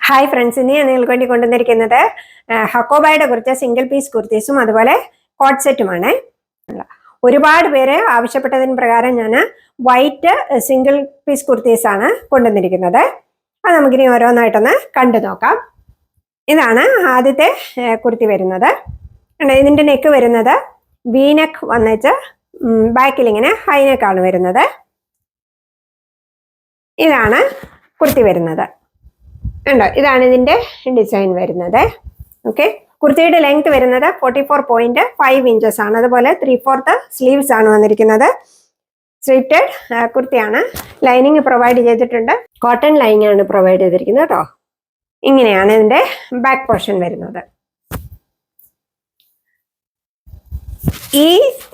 Hi friends, ഇനി ഞാൻ നിങ്ങൾക്ക് വേണ്ടി കൊണ്ടുവന്നിരിക്കുന്നത് ഹക്കോബായുടെ കുറച്ച് സിംഗിൾ പീസ് കുർത്തീസും അതുപോലെ കോട്ട് സെറ്റുമാണ്. ഒരുപാട് പേര് ആവശ്യപ്പെട്ടതിന് പ്രകാരം ഞാൻ വൈറ്റ് സിംഗിൾ പീസ് കുർത്തീസാണ് കൊണ്ടുവന്നിരിക്കുന്നത്. അത് നമുക്കിനി ഓരോന്നായിട്ടൊന്ന് കണ്ടു നോക്കാം. ഇതാണ് ആദ്യത്തെ കുർത്തി വരുന്നത്. ഇതിൻ്റെ നെക്ക് വരുന്നത് വീനെക്ക് വന്നിട്ട് ബാക്കിൽ ഇങ്ങനെ ഹൈനെക്കാണ് വരുന്നത്. ഇതാണ് കുർത്തി വരുന്നത്. ഉണ്ടോ, ഇതാണ് ഇതിൻ്റെ ഡിസൈൻ വരുന്നത്. ഓക്കെ, കുർത്തിയുടെ ലെങ്ത് വരുന്നത് 44.5 ഇഞ്ചസ് ആണ്. അതുപോലെ 3/4 സ്ലീവ്സ് ആണ് വന്നിരിക്കുന്നത്. സ്ട്രിപ്റ്റഡ് കുർത്തിയാണ്. ലൈനിങ് പ്രൊവൈഡ് ചെയ്തിട്ടുണ്ട്. കോട്ടൺ ലൈനിങ് ആണ് പ്രൊവൈഡ് ചെയ്തിരിക്കുന്നത് കേട്ടോ. ഇങ്ങനെയാണ് ഇതിൻ്റെ ബാക്ക് പോർഷൻ വരുന്നത്. ഈ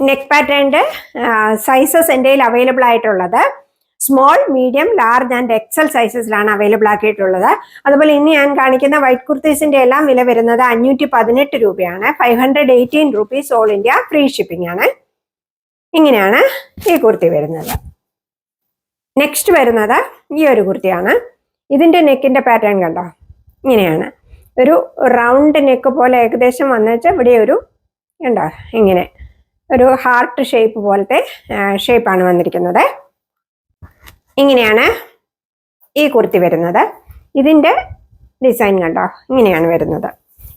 നെക്ക് പാറ്റേണിൻ്റെ സൈസസ് എൻ്റെ കയ്യിൽ അവൈലബിൾ ആയിട്ടുള്ളത് small, medium, large and XL സൈസസിലാണ് അവൈലബിൾ ആക്കിയിട്ടുള്ളത്. അതുപോലെ ഇനി ഞാൻ കാണിക്കുന്ന വൈറ്റ് കുർത്തീസിന്റെ എല്ലാം വില വരുന്നത് 518 രൂപയാണ്. 518 rupees all India free shipping ആണ്. ഇങ്ങനെയാണ് ഈ കുർത്തി വരുന്നത്. നെക്സ്റ്റ് വരുന്നത് ഈ ഒരു കുർത്തിയാണ്. ഇതിന്റെ നെക്കിന്റെ പാറ്റേൺ കണ്ടോ, ഇങ്ങനെയാണ്. ഒരു റൗണ്ട് നെക്ക് പോലെ ഏകദേശം വന്നിട്ട് ഇവിടെ ഒരു ഉണ്ടോ, ഇങ്ങനെ ഒരു ഹാർട്ട് ഷേപ്പ് പോലത്തെ ഷേപ്പാണ് വന്നിരിക്കുന്നത്. ഇങ്ങനെയാണ് ഈ കുർത്തി വരുന്നത്. ഇതിൻ്റെ ഡിസൈൻ കണ്ടോ, ഇങ്ങനെയാണ് വരുന്നത്.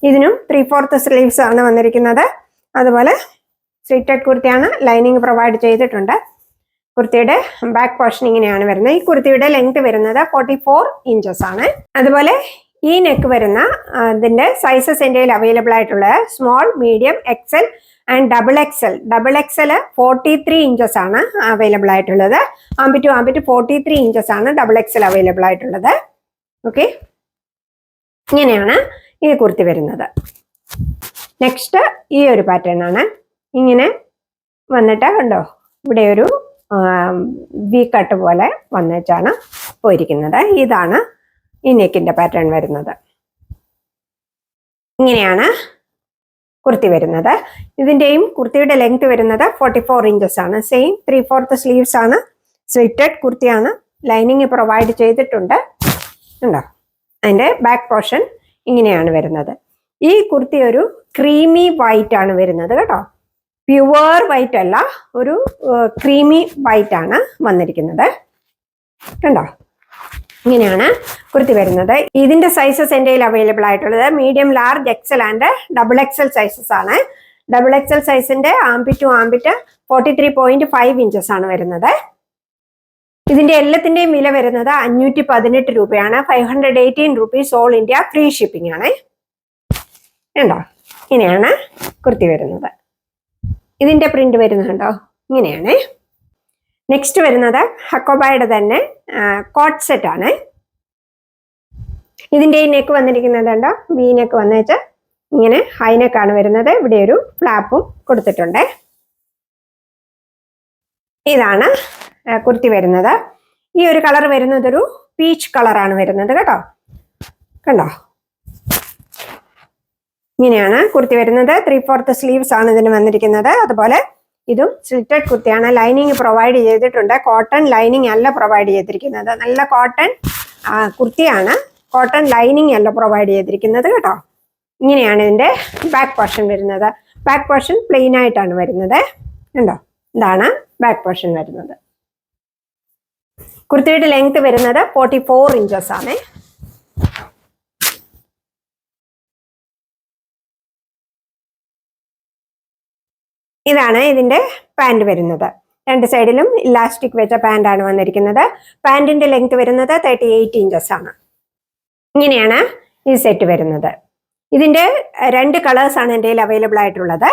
ഇതിനും 3/4 സ്ലീവ്സ് ആണ് വന്നിരിക്കുന്നത്. അതുപോലെ സ്ട്രിപ്റ്റഡ് കുർത്തിയാണ്. ലൈനിങ് പ്രൊവൈഡ് ചെയ്തിട്ടുണ്ട്. കുർത്തിയുടെ ബാക്ക് പോർഷൻ ഇങ്ങനെയാണ് വരുന്നത്. ഈ കുർത്തിയുടെ ലെങ്ത് വരുന്നത് 44 ഇഞ്ചസ് ആണ്. അതുപോലെ ഈ നെക്ക് വരുന്ന ഇതിൻ്റെ സൈസസ് എൻ്റെ കയ്യിൽ അവൈലബിൾ ആയിട്ടുള്ളത് small, medium, Excel and double XL. Double Excel 43 inches ആണ് അവൈലബിൾ ആയിട്ടുള്ളത്. ആംബിറ്റ് 43 ഇഞ്ചസ് ആണ് ഡബിൾ എക്സൽ അവൈലബിൾ ആയിട്ടുള്ളത്. ഓക്കെ, ഇങ്ങനെയാണ് ഈ കുർത്തി വരുന്നത്. നെക്സ്റ്റ് ഈ ഒരു പാറ്റേൺ ആണ്. ഇങ്ങനെ വന്നിട്ട് കണ്ടോ, ഇവിടെ ഒരു വി കട്ട് പോലെ വന്നിട്ടാണ് പോയിരിക്കുന്നത്. ഇതാണ് ഈ നെക്കിന്റെ പാറ്റേൺ വരുന്നത്. ഇങ്ങനെയാണ് കുർത്തി വരുന്നത്. ഇതിൻ്റെയും കുർത്തിയുടെ ലെങ്ത് വരുന്നത് 44 ഇഞ്ചസ് ആണ്. സെയിം 3/4 സ്ലീവ്സ് ആണ്. സ്ലിറ്റഡ് കുർത്തിയാണ്. ലൈനിങ് പ്രൊവൈഡ് ചെയ്തിട്ടുണ്ട്. ഉണ്ടോ, അതിൻ്റെ ബാക്ക് പോർഷൻ ഇങ്ങനെയാണ് വരുന്നത്. ഈ കുർത്തി ഒരു ക്രീമി വൈറ്റ് ആണ് വരുന്നത് കേട്ടോ. പ്യുവർ വൈറ്റ് അല്ല, ഒരു ക്രീമി വൈറ്റ് ആണ് വന്നിരിക്കുന്നത്. കണ്ടോ, ഇങ്ങനെയാണ് കുർത്തി വരുന്നത്. ഇതിന്റെ സൈസസ് എൻ്റെ കയ്യിൽ അവൈലബിൾ ആയിട്ടുള്ളത് medium, large, Excel and double XL sizes ആണ്. ഡബിൾ എക്സൽ സൈസിന്റെ ആംബിറ്റ് 43.5 ഇഞ്ചസ് ആണ് വരുന്നത്. ഇതിന്റെ എല്ലാത്തിന്റെയും വില വരുന്നത് 518 രൂപയാണ്. 518 rupees all India free shipping ആണ്. ഉണ്ടോ, ഇങ്ങനെയാണ് കുർത്തി വരുന്നത്. ഇതിന്റെ പ്രിന്റ് വരുന്നുണ്ടോ, ഇങ്ങനെയാണ്. നെക്സ്റ്റ് വരുന്നത് ഹക്കോബായുടെ തന്നെ കോട്ട് സെറ്റ് ആണ്. ഇതിൻ്റെ ഈ നെക്ക് വന്നിരിക്കുന്നത് കണ്ടോ, വി നെക്ക് വന്നിട്ട് ഇങ്ങനെ ഹൈ നെക്കാണ് വരുന്നത്. ഇവിടെ ഒരു ഫ്ലാപ്പും കൊടുത്തിട്ടുണ്ട്. ഇതാണ് കുർത്തി വരുന്നത്. ഈ ഒരു കളർ വരുന്നത് ഒരു പീച്ച് കളറാണ് വരുന്നത് കേട്ടോ. കണ്ടോ, ഇങ്ങനെയാണ് കുർത്തി വരുന്നത്. 3/4 സ്ലീവ്സ് ആണ് ഇതിന് വന്നിരിക്കുന്നത്. അതുപോലെ ഇതും സ്ലിറ്റഡ് കുർത്തിയാണ്. ലൈനിങ് പ്രൊവൈഡ് ചെയ്തിട്ടുണ്ട്. കോട്ടൺ ലൈനിങ് അല്ല പ്രൊവൈഡ് ചെയ്തിരിക്കുന്നത്. നല്ല കോട്ടൺ കുർത്തിയാണ്. കോട്ടൺ ലൈനിങ് അല്ല പ്രൊവൈഡ് ചെയ്തിരിക്കുന്നത് കേട്ടോ. ഇങ്ങനെയാണ് ഇതിൻ്റെ ബാക്ക് പോർഷൻ വരുന്നത്. ബാക്ക് പോർഷൻ പ്ലെയിൻ ആയിട്ടാണ് വരുന്നത്. ഉണ്ടോ, ഇതാണ് ബാക്ക് പോർഷൻ വരുന്നത്. കുർത്തിയുടെ ലെങ്ത് വരുന്നത് 44 ഇഞ്ചസ് ആണ്. ഇതാണ് ഇതിന്റെ പാൻറ് വരുന്നത്. രണ്ട് സൈഡിലും ഇലാസ്റ്റിക് വെച്ച പാൻ്റ് ആണ് വന്നിരിക്കുന്നത്. പാൻറിന്റെ ലെങ്ത് വരുന്നത് 38 ഇഞ്ചസ് ആണ്. ഇങ്ങനെയാണ് ഈ സെറ്റ് വരുന്നത്. ഇതിന്റെ 2 കളേഴ്സ് ആണ് എൻ്റെ കയ്യിൽ അവൈലബിൾ ആയിട്ടുള്ളത്.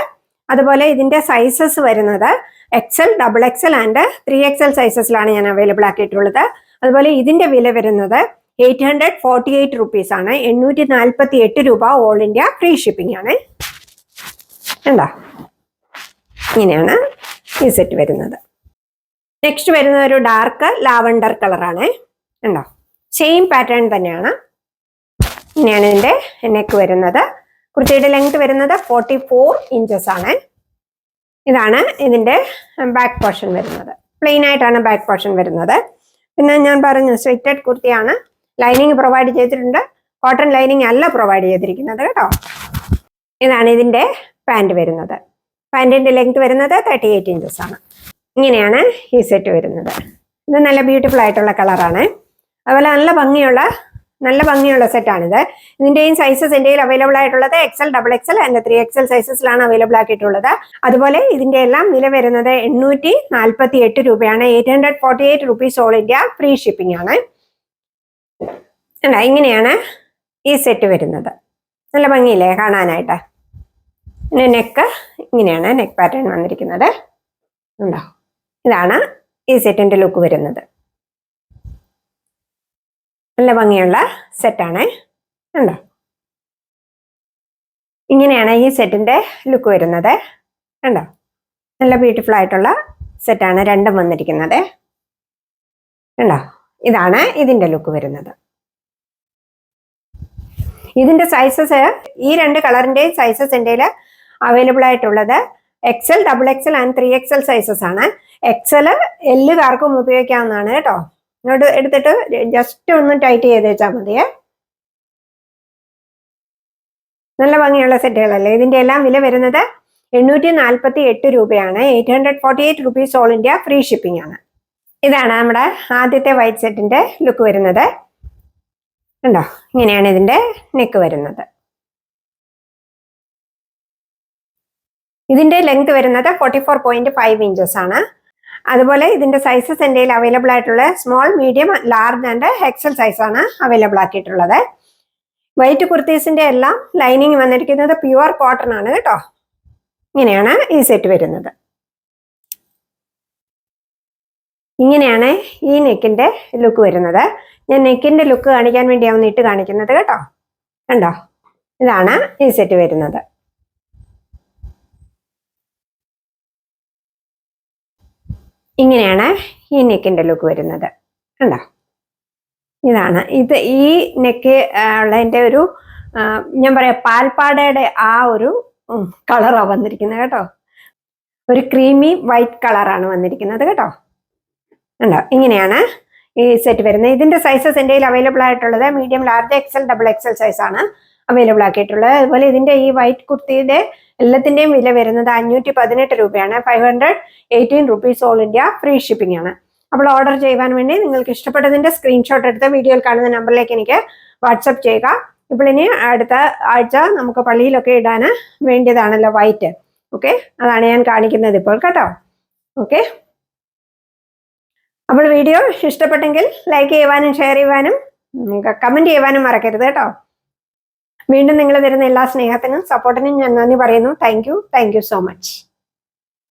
അതുപോലെ ഇതിന്റെ സൈസസ് വരുന്നത് XL, double XL and 3XL സൈസസിലാണ് ഞാൻ അവൈലബിൾ ആക്കിയിട്ടുള്ളത്. അതുപോലെ ഇതിന്റെ വില വരുന്നത് 848 rupees ആണ്. 848 രൂപ ഓൾ ഇന്ത്യ ഫ്രീ ഷിപ്പിംഗ് ആണ്. എന്താ, ഇങ്ങനെയാണ് ഈ സെറ്റ് വരുന്നത്. നെക്സ്റ്റ് വരുന്നത് ഒരു ഡാർക്ക് ലാവണ്ടർ കളറാണ്. ഉണ്ടോ, സെയിം പാറ്റേൺ തന്നെയാണ്. ഇങ്ങനെയാണ് ഇതിൻ്റെ നെക്ക് വരുന്നത്. കുർത്തിയുടെ ലെങ്ത് വരുന്നത് 44 ഇഞ്ചസ് ആണ്. ഇതാണ് ഇതിൻ്റെ ബാക്ക് പോർഷൻ വരുന്നത്. പ്ലെയിൻ ആയിട്ടാണ് ബാക്ക് പോർഷൻ വരുന്നത്. പിന്നെ ഞാൻ പറഞ്ഞു സ്ട്രിപ്റ്റഡ് കുർത്തിയാണ്. ലൈനിങ് പ്രൊവൈഡ് ചെയ്തിട്ടുണ്ട്. കോട്ടൺ ലൈനിങ് അല്ല പ്രൊവൈഡ് ചെയ്തിരിക്കുന്നത് കേട്ടോ. ഇതാണ് ഇതിന്റെ പാൻറ് വരുന്നത്. പാൻറിന്റെ ലെങ്ത് വരുന്നത് 38 ഇഞ്ചസ് ആണ്. ഇങ്ങനെയാണ് ഈ സെറ്റ് വരുന്നത്. ഇത് നല്ല ബ്യൂട്ടിഫുൾ ആയിട്ടുള്ള കളറാണ്. അതുപോലെ നല്ല ഭംഗിയുള്ള സെറ്റാണിത്. ഇതിന്റെയും സൈസസ് എൻ്റെ അവൈലബിൾ ആയിട്ടുള്ളത് XL, XXL ആൻഡ് 3XL സൈസസിലാണ് അവൈലബിൾ ആക്കിയിട്ടുള്ളത്. അതുപോലെ ഇതിന്റെ എല്ലാം വില വരുന്നത് 848 രൂപയാണ്. 848 rupees all India free shipping ആണ്. ഇങ്ങനെയാണ് ഈ സെറ്റ് വരുന്നത്. നല്ല ഭംഗിയില്ലേ കാണാനായിട്ട്. പിന്നെ നെക്ക് ഇങ്ങനെയാണ് നെക്ക് പാറ്റേൺ വന്നിരിക്കുന്നത്. ഉണ്ടോ? ഇതാണ് ഈ സെറ്റിന്റെ ലുക്ക് വരുന്നത്. നല്ല ഭംഗിയുള്ള സെറ്റാണ്. ഉണ്ടോ? ഇങ്ങനെയാണ് ഈ സെറ്റിന്റെ ലുക്ക് വരുന്നത്. ഉണ്ടോ? നല്ല ബ്യൂട്ടിഫുൾ ആയിട്ടുള്ള സെറ്റാണ് രണ്ടും വന്നിരിക്കുന്നത്. ഉണ്ടോ? ഇതാണ് ഇതിന്റെ ലുക്ക് വരുന്നത്. ഇതിന്റെ സൈസസ് ഈ രണ്ട് കളറിന്റെ സൈസസ് എൻ്റെ അവൈലബിൾ ആയിട്ടുള്ളത് XL, XXL and 3XL sizes ആണ്. XL എല്ലാവർക്കും ഉപയോഗിക്കാവുന്നതാണ് കേട്ടോ. ഇങ്ങോട്ട് എടുത്തിട്ട് ജസ്റ്റ് ഒന്ന് ടൈറ്റ് ചെയ്ത് വെച്ചാൽ മതിയേ. നല്ല ഭംഗിയുള്ള സെറ്റുകളല്ലേ. ഇതിന്റെ എല്ലാം വില വരുന്നത് 848 രൂപയാണ്. 848 rupees all India free shipping ആണ്. ഇതാണ് നമ്മുടെ ആദ്യത്തെ വൈറ്റ് സെറ്റിന്റെ ലുക്ക് വരുന്നത്. ഉണ്ടോ? ഇങ്ങനെയാണ് ഇതിന്റെ നെക്ക് വരുന്നത്. ഇതിന്റെ ലെങ്ത് വരുന്നത് 44.5 ഇഞ്ചസ് ആണ്. അതുപോലെ ഇതിന്റെ സൈസസ് എൻ്റെ അവൈലബിൾ ആയിട്ടുള്ള small, medium, large and XL size ആണ് അവൈലബിൾ ആക്കിയിട്ടുള്ളത്. വൈറ്റ് കുർത്തീസിന്റെ എല്ലാം ലൈനിങ് വന്നിരിക്കുന്നത് പ്യുവർ കോട്ടൺ ആണ് കേട്ടോ. ഇങ്ങനെയാണ് ഈ സെറ്റ് വരുന്നത്. ഇങ്ങനെയാണ് ഈ നെക്കിന്റെ ലുക്ക് വരുന്നത്. ഞാൻ നെക്കിന്റെ ലുക്ക് കാണിക്കാൻ വേണ്ടിയാണ് ഇട്ട് കാണിക്കുന്നത് കേട്ടോ. കണ്ടോ? ഇതാണ് ഈ സെറ്റ് വരുന്നത്. ഇങ്ങനെയാണ് ഈ നെക്കിന്റെ ലുക്ക് വരുന്നത്. കണ്ടോ? ഇതാണ് ഈ നെക്ക് ഉള്ളതിന്റെ ഒരു ഞാൻ പറയാം പാൽപ്പാടയുടെ ആ ഒരു കളറാണ് വന്നിരിക്കുന്നത് കേട്ടോ. ഒരു ക്രീമി വൈറ്റ് കളറാണ് വന്നിരിക്കുന്നത് കേട്ടോ. ഉണ്ടോ? ഇങ്ങനെയാണ് ഈ സെറ്റ് വരുന്നത്. ഇതിന്റെ സൈസസ് എൻ്റെ അവൈലബിൾ ആയിട്ടുള്ളത് medium, large, XL, XXL size ആണ് അവൈലബിൾ ആക്കിയിട്ടുള്ളത്. അതുപോലെ ഇതിന്റെ ഈ വൈറ്റ് കുർത്തിയുടെ എല്ലാത്തിന്റെയും വില വരുന്നത് 518 രൂപയാണ്. 518 rupees all India free shipping ആണ്. അപ്പോൾ ഓർഡർ ചെയ്യാൻ വേണ്ടി നിങ്ങൾക്ക് ഇഷ്ടപ്പെട്ടതിന്റെ സ്ക്രീൻഷോട്ട് എടുത്ത് വീഡിയോയിൽ കാണുന്ന നമ്പറിലേക്ക് എനിക്ക് വാട്സപ്പ് ചെയ്യുക. ഇപ്പോൾ ഇനി അടുത്ത ആഴ്ച നമുക്ക് പള്ളിയിലൊക്കെ ഇടാൻ വേണ്ടിയതാണല്ലോ വൈറ്റ്. ഓക്കെ, അതാണ് ഞാൻ കാണിക്കുന്നത് ഇപ്പോൾ കേട്ടോ. ഓക്കെ, അപ്പോൾ വീഡിയോ ഇഷ്ടപ്പെട്ടെങ്കിൽ ലൈക്ക് ചെയ്യുവാനും ഷെയർ ചെയ്യുവാനും കമന്റ് ചെയ്യുവാനും മറക്കരുത് കേട്ടോ. വീണ്ടും നിങ്ങൾ തരുന്ന എല്ലാ സ്നേഹത്തിനും സപ്പോർട്ടിനും ഞാൻ നന്ദി പറയുന്നു. Thank you so much.